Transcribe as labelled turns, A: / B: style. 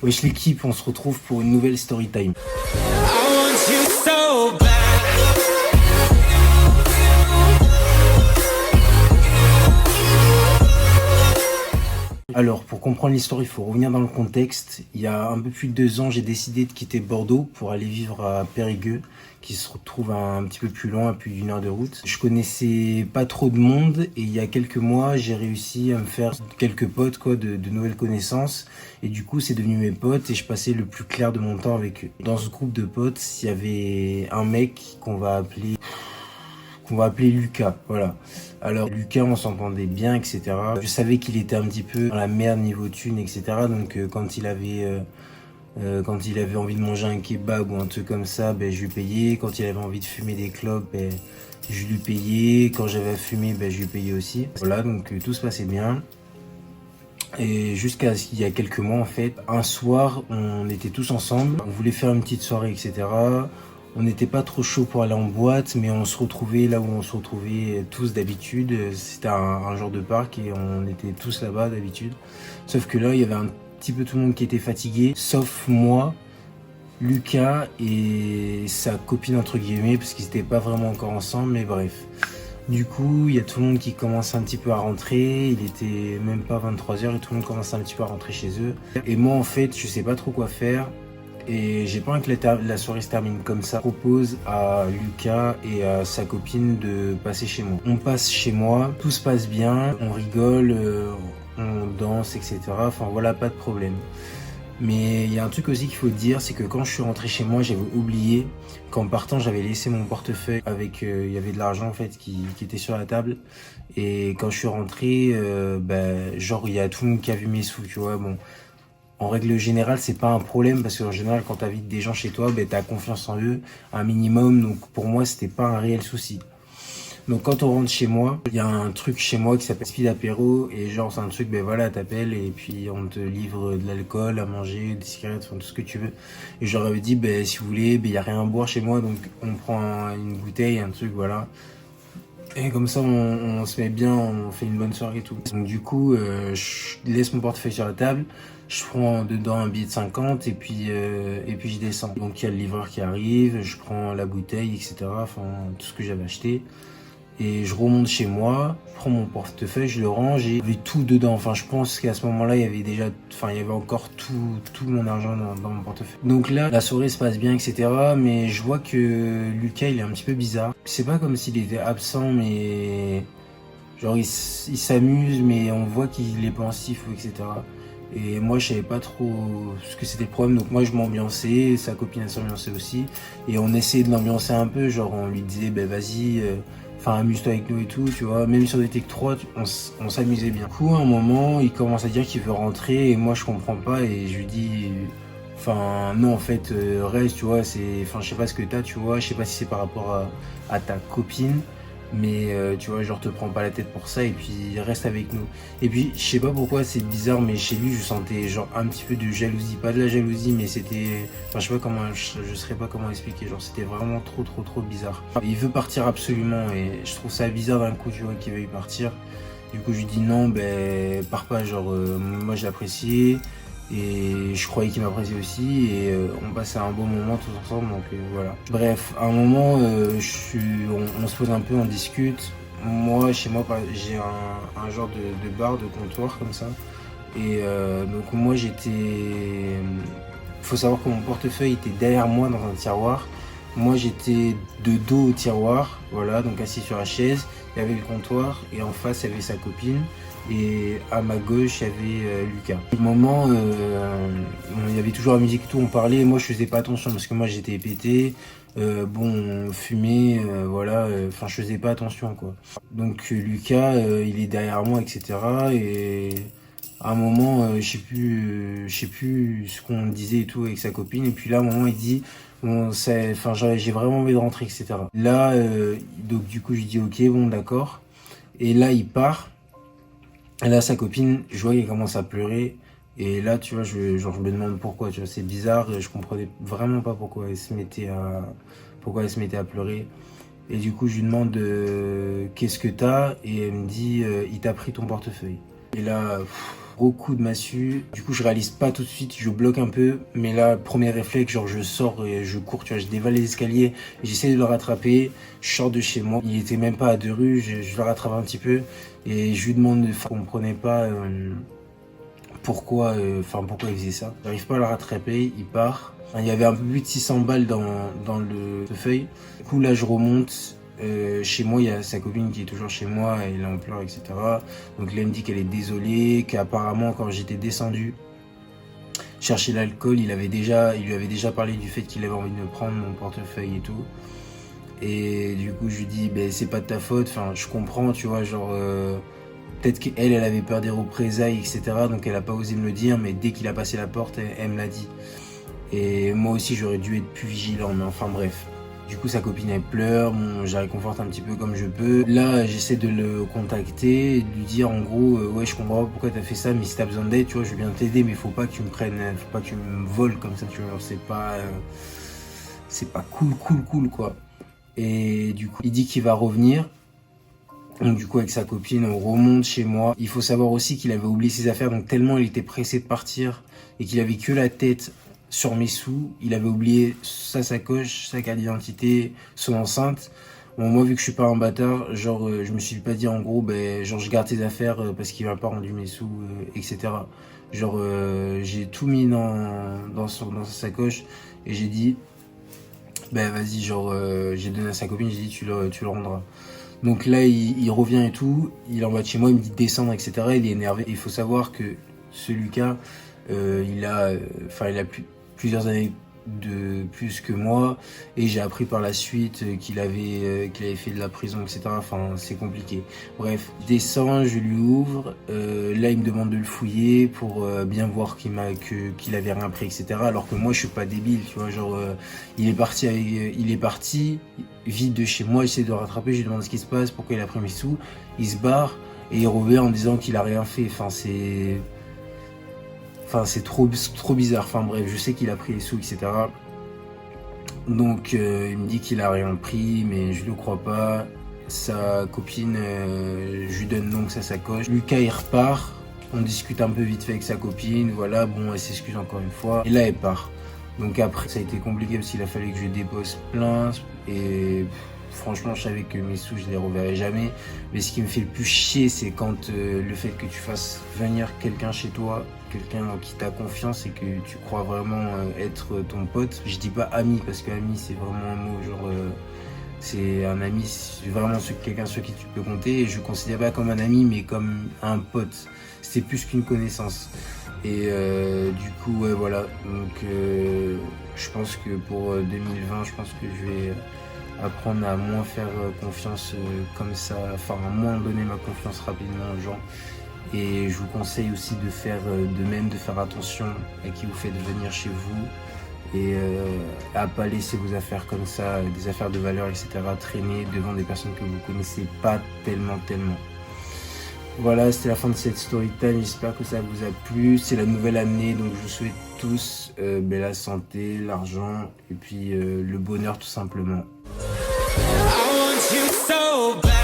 A: Wesh l'équipe, on se retrouve pour une nouvelle story time. Alors, pour comprendre l'histoire, il faut revenir dans le contexte. Il y a un peu plus de 2 ans, j'ai décidé de quitter Bordeaux pour aller vivre à Périgueux, qui se retrouve un petit peu plus loin, à plus d'une heure de route. Je connaissais pas trop de monde et il y a quelques mois, j'ai réussi à me faire quelques potes, quoi, de nouvelles connaissances. Et du coup, c'est devenu mes potes et je passais le plus clair de mon temps avec eux. Dans ce groupe de potes, il y avait un mec qu'on va appeler Lucas, voilà. Alors Lucas, on s'entendait bien, etc. Je savais qu'il était un petit peu dans la merde niveau thune, etc. Donc quand il avait envie de manger un kebab ou un truc comme ça, ben, je lui payais. Quand il avait envie de fumer des clopes, ben, je lui payais. Quand j'avais à fumer, ben, je lui payais aussi. Voilà, donc tout se passait bien. Et jusqu'à il y a quelques mois, en fait, un soir, on était tous ensemble. On voulait faire une petite soirée, etc. On n'était pas trop chaud pour aller en boîte, mais on se retrouvait là où on se retrouvait tous d'habitude. C'était un genre de parc et on était tous là-bas d'habitude. Sauf que là, il y avait un petit peu tout le monde qui était fatigué, sauf moi, Lucas et sa copine entre guillemets, parce qu'ils n'étaient pas vraiment encore ensemble, mais bref. Du coup, il y a tout le monde qui commence un petit peu à rentrer. Il était même pas 23h et tout le monde commence un petit peu à rentrer chez eux. Et moi, en fait, je sais pas trop quoi faire. Et j'ai pas envie que la soirée se termine comme ça. Je propose à Lucas et à sa copine de passer chez moi. On passe chez moi, tout se passe bien, on rigole, on danse, etc. Enfin voilà, pas de problème. Mais il y a un truc aussi qu'il faut dire, c'est que quand je suis rentré chez moi, j'avais oublié qu'en partant, j'avais laissé mon portefeuille avec, il y avait de l'argent en fait qui était sur la table. Et quand je suis rentré, genre il y a tout le monde qui a vu mes sous, tu vois. Bon, en règle générale, c'est pas un problème parce qu'en général, quand t'invites des gens chez toi, ben t'as confiance en eux, un minimum. Donc pour moi, c'était pas un réel souci. Donc quand on rentre chez moi, il y a un truc chez moi qui s'appelle speed apéro et genre c'est un truc, ben voilà, t'appelles et puis on te livre de l'alcool à manger, des cigarettes, enfin tout ce que tu veux. Et je leur avais dit, ben si vous voulez, ben il y a rien à boire chez moi, donc on prend une bouteille, un truc, voilà. Et comme ça on se met bien, on fait une bonne soirée et tout. Donc du coup, je laisse mon portefeuille sur la table, je prends dedans un billet de 50 et puis je descends. Donc il y a le livreur qui arrive, je prends la bouteille, etc. Enfin tout ce que j'avais acheté. Et je remonte chez moi, je prends mon portefeuille, je le range et il y avait tout dedans. Enfin, je pense qu'à ce moment-là, il y avait déjà, enfin, il y avait encore tout mon argent dans mon portefeuille. Donc là, la soirée se passe bien, etc. Mais je vois que Lucas, il est un petit peu bizarre. C'est pas comme s'il était absent, mais genre, il s'amuse, mais on voit qu'il est pensif, etc. Et moi, je savais pas trop ce que c'était le problème. Donc moi, je m'ambiançais, sa copine, elle s'ambiançait aussi. Et on essayait de l'ambiancer un peu, genre, on lui disait, ben vas-y, enfin amuse-toi avec nous et tout, tu vois. Même sur des Tech 3, on s'amusait bien. Du coup, à un moment, il commence à dire qu'il veut rentrer et moi je comprends pas et je lui dis, enfin non en fait, reste, tu vois, enfin je sais pas ce que t'as, tu vois, je sais pas si c'est par rapport à ta copine. Mais tu vois, genre te prends pas la tête pour ça et puis reste avec nous. Et puis je sais pas pourquoi c'est bizarre, mais chez lui je sentais genre un petit peu de jalousie, pas de la jalousie, mais c'était, enfin je sais pas comment, je saurais pas comment expliquer, genre c'était vraiment trop bizarre. Il veut partir absolument et je trouve ça bizarre d'un coup, tu vois, qu'il veuille partir. Du coup je lui dis non, ben pars pas, genre moi je l'appréciais. Et je croyais qu'il m'appréciait aussi et on passait un bon moment tous ensemble, donc voilà. Bref, à un moment, on se pose un peu, on discute. Moi, chez moi, j'ai un genre de bar, de comptoir comme ça. Et donc moi, faut savoir que mon portefeuille était derrière moi dans un tiroir. Moi, j'étais de dos au tiroir, voilà, donc assis sur la chaise. Il y avait le comptoir et en face, il y avait sa copine. Et à ma gauche, il y avait Lucas. Au moment, il y avait toujours la musique et tout, on parlait. Moi, je faisais pas attention parce que moi, j'étais pété. Bon, on fumait, voilà. Enfin, je faisais pas attention, quoi. Donc, Lucas, il est derrière moi, etc. Et à un moment, je sais plus ce qu'on disait et tout avec sa copine. Et puis là, à un moment, il dit, bon, enfin, j'ai vraiment envie de rentrer, etc. Là, donc du coup, je dis, ok, bon, d'accord. Et là, il part. Et là, sa copine, je vois qu'elle commence à pleurer. Et là, tu vois, je me demande pourquoi. Tu vois, c'est bizarre. Je comprenais vraiment pas pourquoi pourquoi elle se mettait à pleurer. Et du coup, je lui demande qu'est-ce que t'as? Et elle me dit, il t'a pris ton portefeuille. Et là, gros coup de massue. Du coup, je réalise pas tout de suite, je bloque un peu. Mais là, premier réflexe, genre je sors et je cours, tu vois, je dévale les escaliers. J'essaie de le rattraper, je sors de chez moi. Il était même pas à 2 rues, je le rattrape un petit peu. Et je lui demande, il comprenait pas pourquoi il faisait ça. J'arrive pas à le rattraper, il part. Il y avait un peu plus de 600 balles dans le feuille. Du coup, là, je remonte. Chez moi, il y a sa copine qui est toujours chez moi, elle est en pleurs, etc. Donc là, elle me dit qu'elle est désolée, qu'apparemment, quand j'étais descendu chercher l'alcool, il lui avait déjà parlé du fait qu'il avait envie de me prendre mon portefeuille et tout. Et du coup, je lui dis, ben, c'est pas de ta faute, enfin, je comprends, tu vois, genre, peut-être qu'elle avait peur des représailles, etc. Donc elle a pas osé me le dire, mais dès qu'il a passé la porte, elle me l'a dit. Et moi aussi, j'aurais dû être plus vigilant, mais enfin bref. Du coup, sa copine, elle pleure, bon, je la réconforte un petit peu comme je peux. Là, j'essaie de le contacter et de lui dire, en gros, ouais, je comprends pas pourquoi t'as fait ça, mais si t'as besoin d'aide, tu vois, je veux bien t'aider, mais faut pas que tu me prennes, faut pas que tu me voles comme ça, tu vois, c'est pas cool, quoi. Et du coup, il dit qu'il va revenir. Donc du coup, avec sa copine, on remonte chez moi. Il faut savoir aussi qu'il avait oublié ses affaires, donc tellement il était pressé de partir et qu'il avait que la tête sur mes sous, il avait oublié sa sacoche, sa carte d'identité, son enceinte. Bon, moi, vu que je suis pas un bâtard, genre, je me suis pas dit en gros, ben, genre, je garde tes affaires parce qu'il m'a pas rendu mes sous, etc. Genre, j'ai tout mis dans sa sacoche et j'ai dit, ben vas-y, genre, j'ai donné à sa copine, j'ai dit, tu le rendras. Donc là, il revient et tout, il est en bas de chez moi, il me dit de descendre, etc. Il est énervé. Il faut savoir que ce Lucas, il a plusieurs années de plus que moi, et j'ai appris par la suite qu'il avait fait de la prison, etc. Enfin, c'est compliqué. Bref, je descends, je lui ouvre. Là, il me demande de le fouiller pour bien voir qu'il avait rien pris, etc. Alors que moi, je suis pas débile, tu vois. Genre, il est parti vite de chez moi, j'essaie de le rattraper, je lui demande ce qui se passe, pourquoi il a pris mes sous. Il se barre et il revient en disant qu'il a rien fait. C'est trop bizarre. Enfin bref, je sais qu'il a pris les sous, etc. Donc il me dit qu'il a rien pris, mais je le crois pas. Sa copine, je lui donne donc sa sacoche. Lucas, il repart. On discute un peu vite fait avec sa copine. Voilà, bon, elle s'excuse encore une fois. Et là, elle part. Donc après, ça a été compliqué parce qu'il a fallu que je dépose plainte. Et franchement, je savais que mes sous, je les reverrai jamais. Mais ce qui me fait le plus chier, c'est quand le fait que tu fasses venir quelqu'un chez toi, quelqu'un en qui t'as confiance et que tu crois vraiment être ton pote. Je dis pas ami parce que ami, c'est vraiment un mot genre... c'est un ami, c'est vraiment quelqu'un sur qui tu peux compter. Et je ne considère pas comme un ami, mais comme un pote. C'est plus qu'une connaissance. Et du coup, ouais, voilà. Donc, je pense que pour 2020, je pense que je vais apprendre à moins faire confiance comme ça, enfin à moins donner ma confiance rapidement aux gens. Et je vous conseille aussi de faire de même, de faire attention à qui vous faites venir chez vous et à pas laisser vos affaires comme ça, des affaires de valeur, etc. traîner devant des personnes que vous connaissez pas tellement. Voilà, c'était la fin de cette story time, j'espère que ça vous a plu. C'est la nouvelle année, donc je vous souhaite tous la santé, l'argent et puis le bonheur tout simplement. I want you so bad.